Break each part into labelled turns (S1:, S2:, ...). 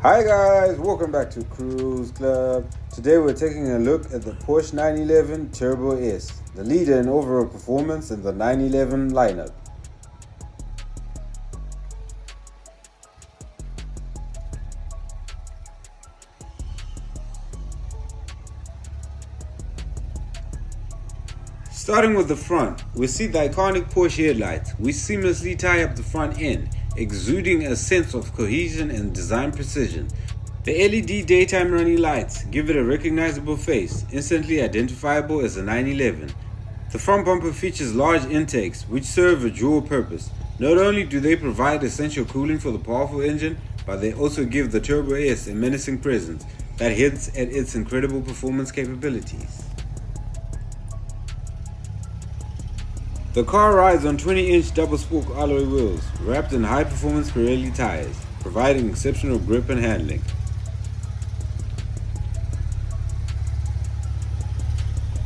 S1: Hi guys, welcome back to Cruise Club. Today we're taking a look at the Porsche 911 Turbo S, the leader in overall performance in the 911 lineup. Starting with the front, we see the iconic Porsche headlights, which seamlessly tie up the front end, exuding a sense of cohesion and design precision. The LED daytime running lights give it a recognizable face, instantly identifiable as a 911. The front bumper features large intakes, which serve a dual purpose. Not only do they provide essential cooling for the powerful engine, but they also give the Turbo S a menacing presence that hints at its incredible performance capabilities. The car rides on 20-inch double-spoke alloy wheels, wrapped in high-performance Pirelli tires, providing exceptional grip and handling.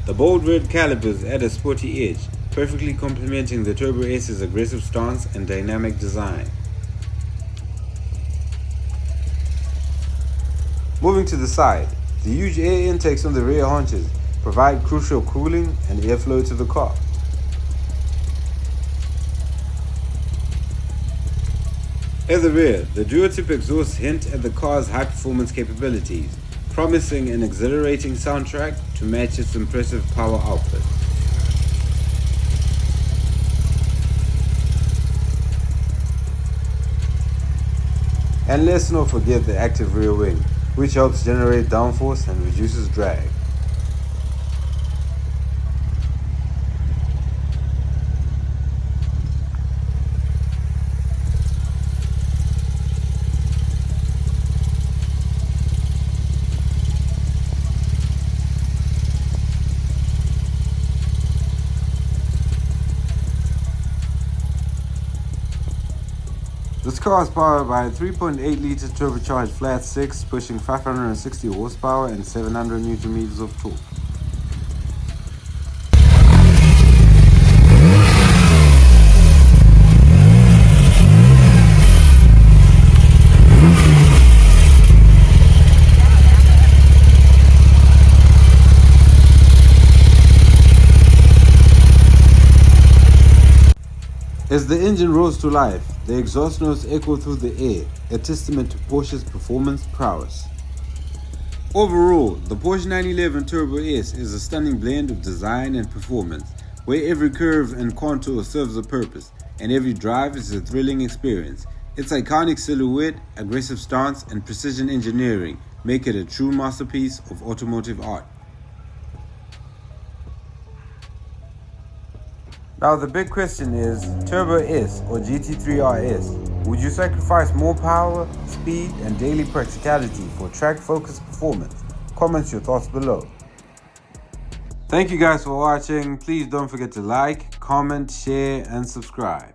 S1: The bold red calipers add a sporty edge, perfectly complementing the Turbo S's aggressive stance and dynamic design. Moving to the side, the huge air intakes on the rear haunches provide crucial cooling and airflow to the car. At the rear, the dual-tip exhausts hint at the car's high-performance capabilities, promising an exhilarating soundtrack to match its impressive power output. And let's not forget the active rear wing, which helps generate downforce and reduces drag. This car is powered by a 3.8-liter turbocharged flat 6, pushing 560 horsepower and 700 Nm of torque. As the engine roars to life, the exhaust notes echo through the air, a testament to Porsche's performance prowess. Overall, the Porsche 911 Turbo S is a stunning blend of design and performance, where every curve and contour serves a purpose, and every drive is a thrilling experience. Its iconic silhouette, aggressive stance, and precision engineering make it a true masterpiece of automotive art. Now the big question is, Turbo S or GT3 RS? Would you sacrifice more power, speed, and daily practicality for track-focused performance? Comment your thoughts below. Thank you guys for watching. Please don't forget to like, comment, share, and subscribe.